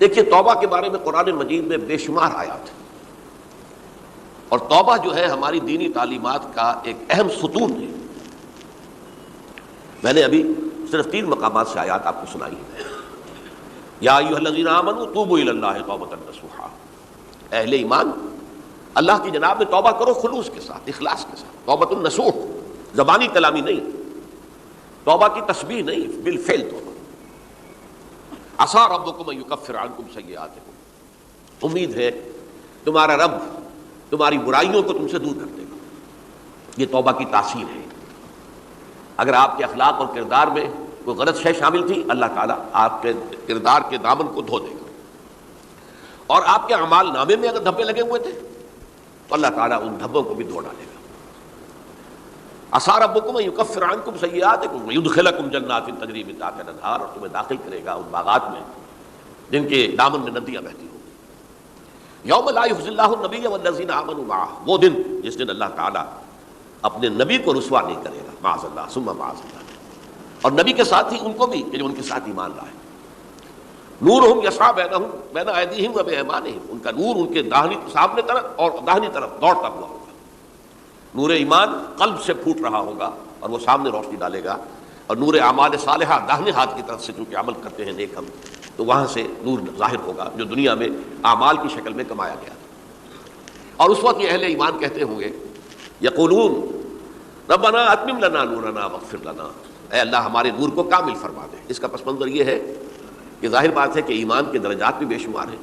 دیکھیے توبہ کے بارے میں قرآن مجید میں بے شمار آیات ہیں، اور توبہ جو ہے ہماری دینی تعلیمات کا ایک اہم ستون ہے۔ میں نے ابھی صرف 3 مقامات سے آیات آپ کو سنائی ہیں۔ یا ایھا الذین آمنوا توبوا الی اللہ توبۃ نصوحا، اہل ایمان اللہ کی جناب میں توبہ کرو خلوص کے ساتھ، اخلاص کے ساتھ۔ توبۃ النصوح، زبانی کلامی نہیں، توبہ کی تسبیح نہیں، بالفعل توبہ۔ عسیٰ ربکم ان یکفر عنکم سیئاتکم، امید ہے تمہارا رب تمہاری برائیوں کو تم سے دور کر دے گا۔ یہ توبہ کی تاثیر ہے۔ اگر آپ کے اخلاق اور کردار میں کوئی غلط شے شامل تھی، اللہ تعالیٰ آپ کے کردار کے دامن کو دھو دے گا، اور آپ کے اعمال نامے میں اگر دھبے لگے ہوئے تھے تو اللہ تعالیٰ ان دھبوں کو بھی دھو ڈالے گا۔ عسیٰ ربکم ان یکفر عنکم سیئاتکم ویدخلکم جنات تجری من تحتہا الانہار، اور تمہیں داخل کرے گا ان باغات میں جن کے دامن میں ندیاں بہتی ہوں۔ یوم لا یخزی اللہ النبی والذین آمنوا معہ، وہ دن جس دن اللہ تعالیٰ اپنے نبی کو رسوا نہیں کرے گا، معاذ اللہ ثم معاذ اللہ، اور نبی کے ساتھ ہی ان کو بھی کہ جو ان کے ساتھ ایمان لائے۔ نورہم یسعی بینہم بین ایدیہم و بایمانہم، ان کا نور ان کے داہنی سامنے طرف اور داہنی طرف دوڑتا ہوا ہوگا۔ نور ایمان قلب سے پھوٹ رہا ہوگا اور وہ سامنے روشنی ڈالے گا، اور نور اعمال صالحہ داہنے ہاتھ کی طرف سے چونکہ عمل کرتے ہیں نیک ہم، تو وہاں سے نور ظاہر ہوگا جو دنیا میں اعمال کی شکل میں کمایا گیا۔ اور اس وقت یہ اہل ایمان کہتے ہوں گے، یقولون ربنا اتمم لنا نورنا واغفر لنا، اے اللہ ہمارے نور کو کامل فرما دے۔ اس کا پس منظر یہ ہے کہ ظاہر بات ہے کہ ایمان کے درجات بھی بے شمار ہیں۔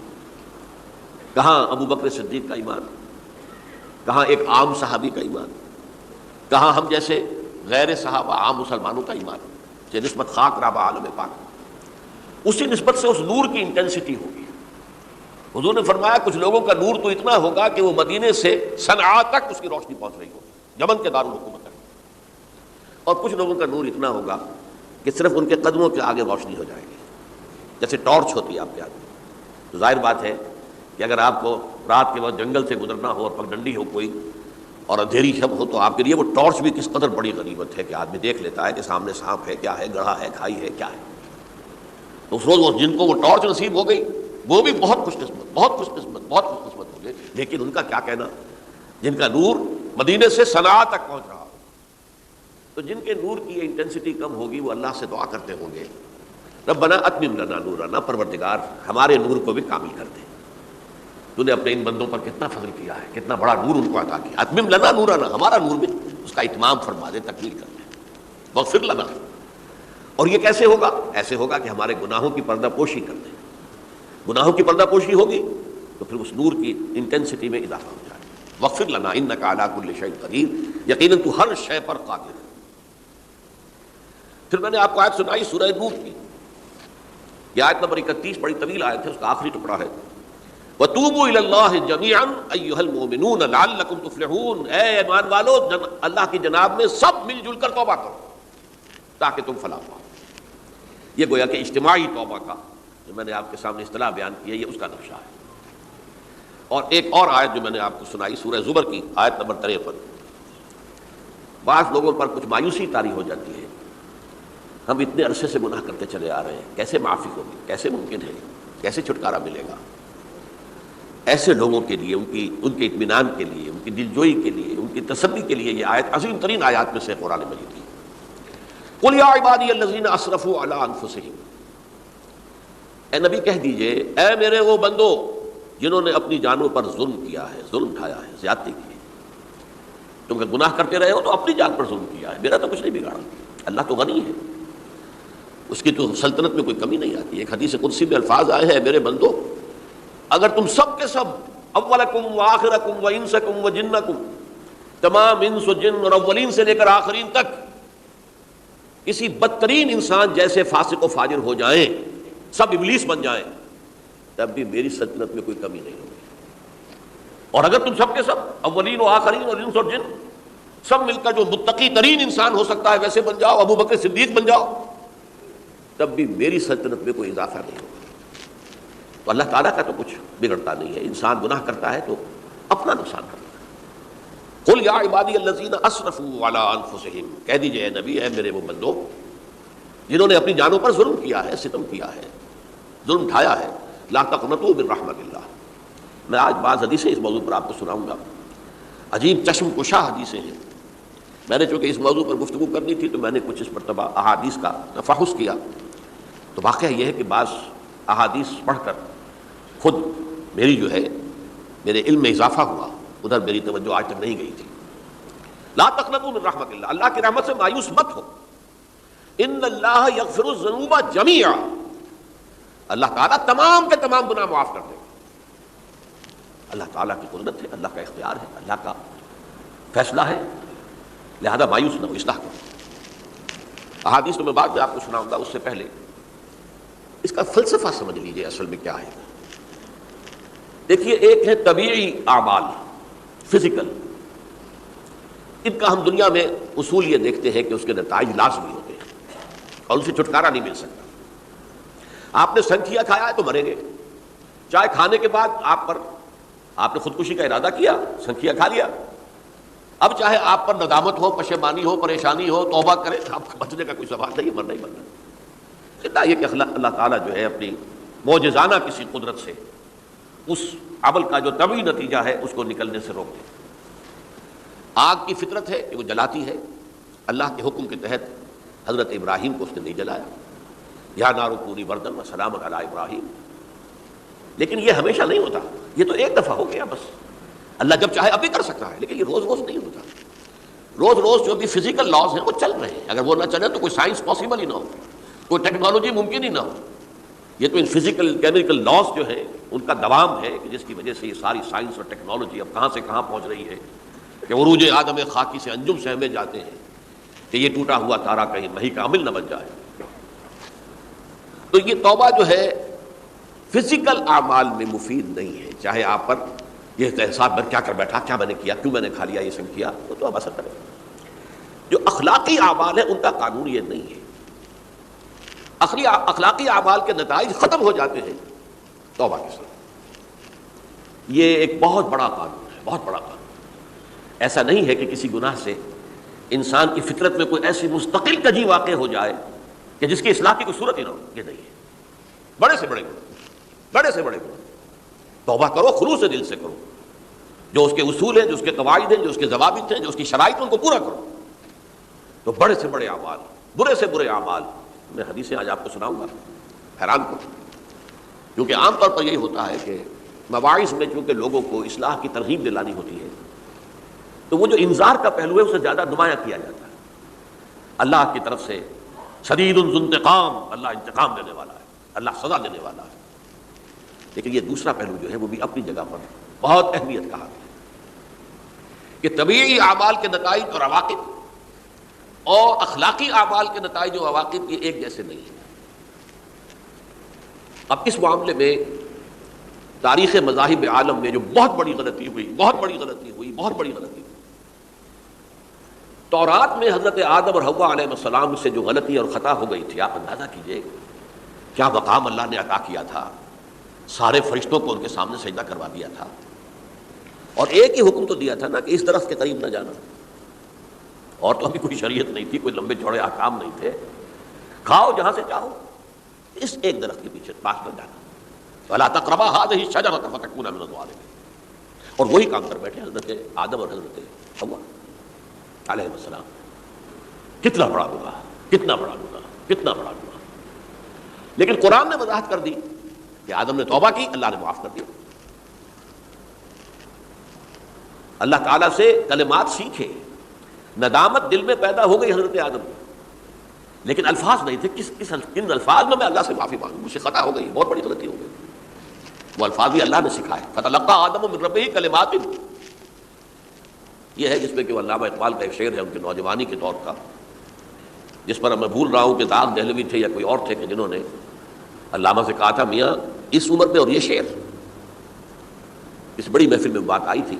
کہاں ابو بکر صدیق کا ایمان، کہاں ایک عام صحابی کا ایمان، کہاں ہم جیسے غیر صحابہ عام مسلمانوں کا ایمان، کہ نسبت خاک رابع عالم پاک، اسی نسبت سے اس نور کی انٹینسٹی ہوگی۔ حضور نے فرمایا کچھ لوگوں کا نور تو اتنا ہوگا کہ وہ مدینے سے صنعاء تک اس کی روشنی پہنچ رہی ہوگی، یمن کے دارالحکومت تک، اور کچھ لوگوں کا نور اتنا ہوگا کہ صرف ان کے قدموں کے آگے روشنی ہو جائے گی، جیسے ٹارچ ہوتی ہے آپ کے آگے۔ تو ظاہر بات ہے کہ اگر آپ کو رات کے وقت جنگل سے گزرنا ہو اور پگڈنڈی ہو کوئی اور اندھیری شب ہو، تو آپ کے لیے وہ ٹارچ بھی کس قدر بڑی غنیمت ہے کہ آدمی دیکھ لیتا ہے کہ سامنے سانپ ہے، کیا ہے، گڑھا ہے، کھائی ہے، کیا ہے۔ تو اس روز جن کو وہ ٹارچ نصیب ہو گئی وہ بھی بہت خوش قسمت، بہت خوش قسمت، بہت خوش قسمت ہو گئے۔ لیکن ان کا کیا کہنا جن کا نور مدینے سے صنعاء تک پہنچ رہا ہو؟ تو جن کے نور کی انٹینسٹی کم ہوگی وہ اللہ سے دعا کرتے ہوں گے، ربنا اتمم لنا نورنا، پروردگار ہمارے نور کو بھی کامل کر دے۔ تو نے اپنے ان بندوں پر کتنا فضل کیا ہے، کتنا بڑا نور ان کو عطا کیا۔ اتمم لنا نورنا، ہمارا نور بھی اس کا اتمام فرما دے، تکمیل کر دے۔ واغفر لنا، اور یہ کیسے ہوگا؟ ایسے ہوگا کہ ہمارے گناہوں کی پردہ پوشی کر دے۔ گناہوں کی پردہ پوشی ہوگی تو پھر اس نور کی انٹینسٹی میں اضافہ ہو جائے گا۔ واغفر لنا انک علی کل شیء قدیر، یقیناً تو ہر شے پر قادر ہے۔ پھر میں نے آپ کو آیت سنائی سورہ نور کی، یہ آیت نمبر 31 بڑی طویل آیت ہے، اس کا آخری ٹکڑا ہے، وَتُوبُوا إِلَى اللَّهِ جَمِيعًا أَيُّهَا الْمُؤْمِنُونَ لَعَلَّكُمْ تُفْلِحُونَ، اے ایمان والو اللہ کی جناب میں سب مل جل کر توبہ کرو تاکہ تم فلاح پاؤ۔ یہ گویا کہ اجتماعی توبہ کا جو میں نے آپ کے سامنے اصطلاح بیان کی ہے، یہ اس کا نقشہ ہے۔ اور ایک اور آیت جو میں نے آپ کو سنائی سورہ زمر کی آیت نمبر 53، بعض لوگوں پر کچھ مایوسی طاری ہو جاتی ہے، ہم اتنے عرصے سے گناہ کرتے چلے آ رہے ہیں، کیسے معافی ہوگی، کیسے ممکن ہے، کیسے چھٹکارا ملے گا؟ ایسے لوگوں کے لیے ان کے اطمینان کے لیے، ان کی دلجوئی کے لیے، ان کی تسلی کے لیے یہ آیت عظیم ترین آیات میں سے قرآن مجید کی۔ قل یا عبادی الذین اسرفوا علی انفسہم، اے نبی کہہ دیجئے اے میرے وہ بندو جنہوں نے اپنی جانوں پر ظلم کیا ہے، ظلم اٹھایا ہے، زیادتی کی ہے۔ تم کہ گناہ کرتے رہے ہو تو اپنی جان پر ظلم کیا ہے، میرا تو کچھ نہیں بگاڑا، اللہ تو غنی ہے، اس کی تو سلطنت میں کوئی کمی نہیں آتی۔ ایک حدیث قدسی میں الفاظ آئے ہیں، میرے بندو اگر تم سب کے سب اولکم و آخرکم و انسکم و جنکم، تمام انس و جن اور اولین سے لے کر آخرین تک کسی بدترین انسان جیسے فاسق و فاجر ہو جائیں، سب ابلیس بن جائیں، تب بھی میری سلطنت میں کوئی کمی نہیں ہوگی۔ اور اگر تم سب کے سب اولین و آخرین اور انس اور جن سب مل کر جو متقی ترین انسان ہو سکتا ہے ویسے بن جاؤ، ابو بکر صدیق بن جاؤ، تب بھی میری سلطنت میں کوئی اضافہ نہیں ہوگا۔ تو اللہ تعالیٰ کا تو کچھ بگڑتا نہیں ہے، انسان گناہ کرتا ہے تو اپنا نقصان کرتا ہے۔ قل یا عبادی الذین اسرفوا علی انفسہم، کہہ دیجئے اے نبی اے میرے وہ بندو جنہوں نے اپنی جانوں پر ظلم کیا ہے، ستم کیا ہے، ظلم اٹھایا ہے، لا تقنطوا من رحمت اللہ. میں آج بعض حدیثیں اس موضوع پر آپ کو سناؤں گا. عجیب چشم کشا حدیثیں ہیں. میں نے چونکہ اس موضوع پر گفتگو کرنی تھی تو میں نے کچھ اس مرتبہ احادیث کا تفحص کیا. تو واقعہ یہ ہے کہ بعض احادیث پڑھ کر خود میری جو ہے میرے علم میں اضافہ ہوا، ادھر میری توجہ آج تک نہیں گئی تھی. لا تقنطوا من رحمت اللہ، اللہ کی رحمت سے مایوس مت ہو. ان اللہ یغفر الذنوب جميعا، اللہ تعالیٰ تمام کے تمام گناہ معاف کر دے گا. اللہ تعالیٰ کی قدرت ہے، اللہ کا اختیار ہے، اللہ کا فیصلہ ہے، لہذا مایوس نہ ہو، اصلاح کرو. احادیث تو میں بعد میں آپ کو سناؤں گا، اس سے پہلے اس کا فلسفہ سمجھ لیجئے اصل میں کیا ہے. دیکھیے، ایک ہے طبیعی اعمال، فزیکل. ان کا ہم دنیا میں اصول یہ دیکھتے ہیں کہ اس کے نتائج لازمی ہوتے ہیں اور ان سے چھٹکارا نہیں مل سکتا. آپ نے سنکھیا کھایا ہے تو مریں گے. چائے کھانے کے بعد آپ نے خودکشی کا ارادہ کیا، سنکھیا کھا لیا، اب چاہے آپ پر ندامت ہو، پشیمانی ہو، پریشانی ہو، توبہ کریں، آپ کا بچنے کا کوئی سوال نہیں، مرنا ہی مرنا. اتنا یہ کہ اللہ تعالیٰ جو ہے اپنی معجزانہ کسی قدرت سے اس عمل کا جو طبعی نتیجہ ہے اس کو نکلنے سے روک دے. آگ کی فطرت ہے کہ وہ جلاتی ہے. اللہ کے حکم کے تحت حضرت ابراہیم کو اس نے نہیں جلایا. یا نار کونی بردن و سلام علی ابراہیم. لیکن یہ ہمیشہ نہیں ہوتا، یہ تو ایک دفعہ ہو گیا بس. اللہ جب چاہے اب بھی کر سکتا ہے، لیکن یہ روز روز نہیں ہوتا. روز روز جو بھی فزیکل لاز ہیں وہ چل رہے ہیں. اگر وہ نہ چلے تو کوئی سائنس پاسبل ہی نہ ہو، کوئی ٹیکنالوجی ممکن ہی نہ ہو. یہ تو ان فزیکل کیمیکل لاز جو ہیں ان کا دوام ہے کہ جس کی وجہ سے یہ ساری سائنس اور ٹیکنالوجی اب کہاں سے کہاں پہنچ رہی ہے کہ عروج آدم خاکی سے انجم سہمے جاتے ہیں کہ یہ ٹوٹا ہوا تارا کہیں مہی کامل نہ بن جائے. تو یہ توبہ جو ہے فزیکل اعمال میں مفید نہیں ہے. چاہے آپ پر یہ احساس میں کیا کر بیٹھا، کیا میں نے کیا، کیوں میں نے کھا لیا یہ سب کیا، وہ تو اب اثر کرے. جو اخلاقی اعمال ہیں ان کا قانون یہ نہیں ہے. اخلاقی اعمال کے نتائج ختم ہو جاتے ہیں توبہ کے ساتھ. یہ ایک بہت بڑا قانون ہے، بہت بڑا قانون. ایسا نہیں ہے کہ کسی گناہ سے انسان کی فطرت میں کوئی ایسی مستقل کجی واقع ہو جائے کہ جس کی اصلاح کی کوئی صورت ہی نہ ہو. یہ نہیں ہے. بڑے سے بڑے گناہ، بڑے سے بڑے گناہ توبہ کرو، خلوص دل سے کرو. جو اس کے اصول ہیں، جو اس کے قواعد ہیں، جو اس کے ضوابط ہیں، جو اس کی شرائط ہیں، ان کو پورا کرو. تو بڑے سے بڑے اعمال، برے سے برے اعمال، میں حدیثیں آج آپ کو سناؤں گا، حیران کو. کیونکہ عام طور پر یہی ہوتا ہے کہ مواعظ میں چونکہ لوگوں کو اصلاح کی ترغیب دلانی ہوتی ہے تو وہ جو انذار کا پہلو ہے اسے زیادہ نمایاں کیا جاتا ہے. اللہ کی طرف سے شدید ذو انتقام، اللہ انتقام دینے والا ہے، اللہ سزا دینے والا ہے. لیکن یہ دوسرا پہلو جو ہے وہ بھی اپنی جگہ پر بہت اہمیت کا حامل ہے کہ طبیعی اعمال کے نتائج اور عواقب اور اخلاقی اعمال کے نتائج و عواقب یہ ایک جیسے نہیں ہیں. اب اس معاملے میں تاریخ مذاہب عالم میں جو بہت بڑی غلطی ہوئی، تورات میں حضرت آدم اور حوا علیہ السلام سے جو غلطی اور خطا ہو گئی تھی، آپ اندازہ کیجئے کیا مقام اللہ نے عطا کیا تھا. سارے فرشتوں کو ان کے سامنے سجدہ کروا دیا تھا اور ایک ہی حکم تو دیا تھا نا کہ اس درخت کے قریب نہ جانا. اور تو ابھی کوئی شریعت نہیں تھی، کوئی لمبے چوڑے احکام نہیں تھے. کھاؤ جہاں سے چاہو، اس ایک درخت کے پیچھے پاس نہ جانا. وَلَا تَقْرَبَا هَٰذِهِ الشَّجَرَةَ فَتَكُونَا مِنَ الظَّالِمِينَ. اور وہی کام کر بیٹھے حضرت آدم اور حضرت حوا علیہ السلام. کتنا بڑا گناہ، کتنا بڑا گناہ، کتنا بڑا گناہ. لیکن قرآن نے وضاحت کر دی کہ آدم نے توبہ کی، اللہ نے معاف کر دیا. اللہ تعالیٰ سے کلمات سیکھے. ندامت دل میں پیدا ہو گئی حضرت آدم کو، لیکن الفاظ نہیں تھے. کن الفاظ میں اللہ سے معافی مانگوں، مجھ سے خطا ہو گئی، بہت بڑی غلطی ہو گئی. وہ الفاظ بھی اللہ نے سکھائے. فَتَلَقَّىٰ آدَمُ مِن رَبِّهِ كَلِمَاتٍ. یہ ہے جس میں کہ علامہ اقبال کا ایک شعر ہے ان کے نوجوانی کے دور کا، جس پر میں بھول رہا ہوں کہ داغ دہلوی تھے یا کوئی اور تھے کہ جنہوں نے علامہ سے کہا تھا میاں اس عمر میں اور یہ شعر. اس بڑی محفل میں بات آئی تھی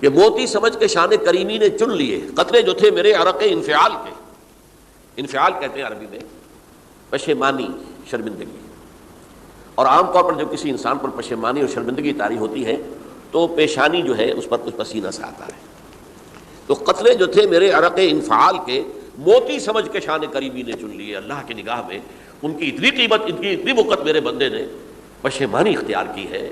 کہ موتی سمجھ کے شان کریمی نے چن لیے قطرے جو تھے میرے عرق انفعال کے. انفعال کہتے ہیں عربی میں پشیمانی، شرمندگی. اور عام طور پر جب کسی انسان پر پشیمانی اور شرمندگی طاری ہوتی ہے تو پیشانی جو ہے اس پر کچھ پسینہ سے آتا ہے. تو قطرے جو تھے میرے عرق انفعال کے موتی سمجھ کے شان کریمی نے چن لیے. اللہ کی نگاہ میں ان کی اتنی قیمت، ان کی اتنی وقت میرے بندے نے پشیمانی اختیار کی ہے،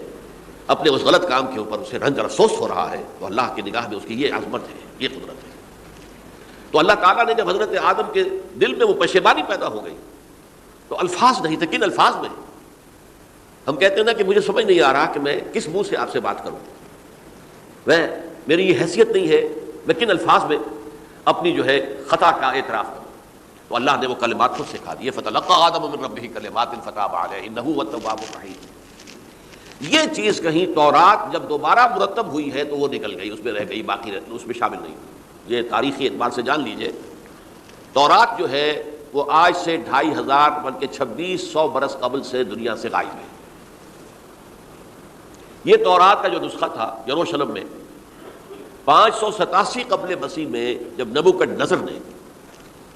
اپنے اس غلط کام کے اوپر اسے رنج اور افسوس ہو رہا ہے، تو اللہ کی نگاہ میں اس کی یہ عظمت ہے، یہ قدرت ہے۔ تو اللہ تعالیٰ نے جب حضرت آدم کے دل میں وہ پشیمانی پیدا ہو گئی تو الفاظ نہیں تھے، کن الفاظ میں؟ ہم کہتے ہیں نا کہ مجھے سمجھ نہیں آ رہا کہ میں کس منہ سے آپ سے بات کروں، میری یہ حیثیت نہیں ہے، میں کن الفاظ میں اپنی جو ہے خطا کا اعتراف کروں۔ تو اللہ نے وہ کلمات خود سکھا دیے، فَتَلَقَّىٰ آدَمُ مِن رَبِّهِ كَلِمَاتٍ فَتَابَ عَلَيْهِ إِنَّهُ هُوَ التَّوَّابُ الرَّحِيمُ۔ یہ چیز کہیں تورات جب دوبارہ مرتب ہوئی ہے تو وہ نکل گئی، اس میں رہ گئی، باقی اس میں شامل نہیں ہوئی۔ یہ تاریخی اعتبار سے جان لیجئے، تورات جو ہے وہ آج سے 2500 بلکہ 2600 برس قبل سے دنیا سے غائب ہے۔ یہ تورات کا جو نسخہ تھا یروشلم میں 587 قبل مسیح میں، جب نبوکدنضر نے،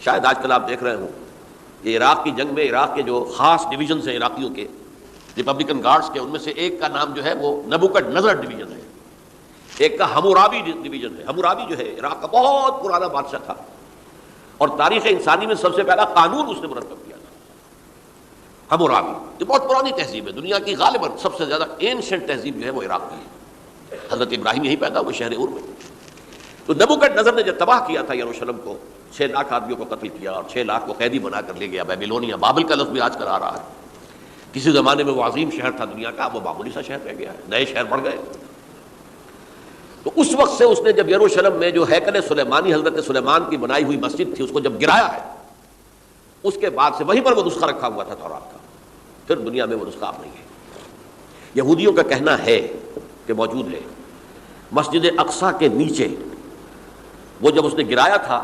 شاید آج کل آپ دیکھ رہے ہوں یہ عراق کی جنگ میں عراق کے جو خاص ڈویژنز ہیں عراقیوں کے، ریپبلکن گارڈز کے، ان میں سے ایک کا نام جو ہے وہ نبوکدنضر ڈویژن ہے، ایک کا حمورابی ڈویژن ہے۔ حمورابی جو ہے عراق کا بہت پرانا بادشاہ تھا اور تاریخ انسانی میں سب سے پہلا قانون اس نے مرتب کیا تھا، حمورابی۔ یہ بہت پرانی تہذیب ہے، دنیا کی غالباً سب سے زیادہ اینشنٹ تہذیب جو ہے وہ عراق کی ہے۔ حضرت ابراہیم یہیں پیدا ہوئے، شہر اور میں۔ تو نبوکدنضر نے جب تباہ کیا تھا یروشلم کو، 6 لاکھ آدمیوں کو قتل کیا اور 6 لاکھ کو قیدی بنا کر لے گیا بیبیلونیا، بابل کا لفظ بھی آج کل آ رہا ہے۔ کسی زمانے میں وہ عظیم شہر تھا دنیا کا، اب وہ معمولی سا شہر رہ گیا ہے، نئے شہر بڑھ گئے۔ تو اس وقت سے اس نے جب یروشلم میں جو ہیکل سلیمانی حضرت سلیمان کی بنائی ہوئی مسجد تھی اس کو جب گرایا ہے، اس کے بعد سے وہیں پر وہ نسخہ رکھا ہوا تھا تورات کا، پھر دنیا میں وہ نسخہ اب نہیں ہے۔ یہودیوں کا کہنا ہے کہ موجود ہے، مسجد اقصیٰ کے نیچے وہ جب اس نے گرایا تھا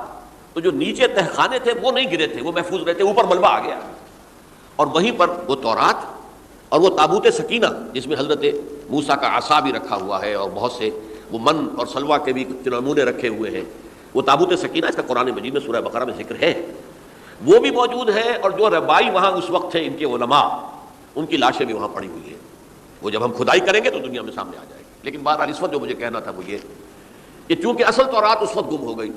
تو جو نیچے تہخانے تھے وہ نہیں گرے تھے، وہ محفوظ رہتے، اوپر ملبہ آ گیا، اور وہیں پر وہ تورات اور وہ تابوت سکینہ جس میں حضرت موسیٰ کا عصا بھی رکھا ہوا ہے اور بہت سے وہ من اور سلوہ کے بھی کچھ نمونے رکھے ہوئے ہیں، وہ تابوت سکینہ اس کا قرآن مجید میں سورہ بقرہ میں ذکر ہے، وہ بھی موجود ہے۔ اور جو ربائی وہاں اس وقت تھے ان کے علماء، ان کی لاشیں بھی وہاں پڑی ہوئی ہیں، وہ جب ہم کھدائی کریں گے تو دنیا میں سامنے آ جائے گی۔ لیکن بہرحال اس وقت جو مجھے کہنا تھا وہ یہ کہ چونکہ اصل تورات اس وقت گم ہو گئی،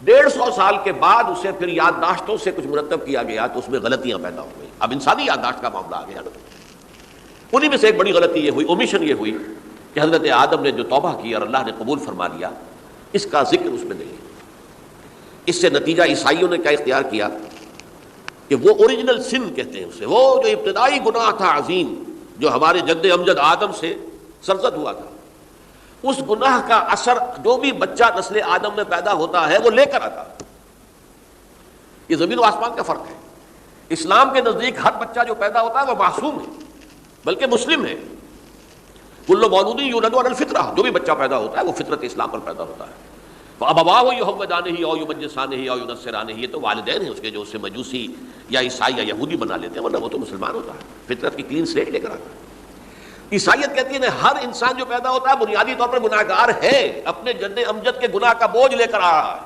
150 سال کے بعد اسے پھر یادداشتوں سے کچھ مرتب کیا گیا تو اس میں غلطیاں پیدا ہو گئی۔ اب انسانی یادداشت کا معاملہ آ گیا نا، انہی میں سے ایک بڑی غلطی یہ ہوئی، اومیشن یہ ہوئی کہ حضرت آدم نے جو توبہ کی اور اللہ نے قبول فرما لیا، اس کا ذکر اس میں نہیں۔ اس سے نتیجہ عیسائیوں نے کیا اختیار کیا کہ وہ اوریجنل سن کہتے ہیں اسے، وہ جو ابتدائی گناہ تھا عظیم جو ہمارے جد امجد آدم سے سرزد ہوا تھا، اس گناہ کا اثر جو بھی بچہ نسل آدم میں پیدا ہوتا ہے وہ لے کر آتا ہے۔ یہ زمین و آسمان کا فرق ہے۔ اسلام کے نزدیک ہر بچہ جو پیدا ہوتا ہے وہ معصوم ہے بلکہ مسلم ہے۔ کل مولود یولد علی الفطرہ، جو بھی بچہ پیدا ہوتا ہے وہ فطرت اسلام پر پیدا ہوتا ہے۔ فابواہ یحودانہ او یمجسانہ او ینصرانہ، یہ تو والدین ہیں اس کے جو اسے مجوسی یا عیسائی یا یہودی بنا لیتے ہیں، ورنہ وہ تو مسلمان ہوتا ہے، فطرت کی کلین سلیٹ لے کر آتا ہے۔ عیسائیت کہتی ہے ہر انسان جو پیدا ہوتا ہے بنیادی طور پر گناہگار ہے، اپنے جد امجد کے گناہ کا بوجھ لے کر آ رہا ہے۔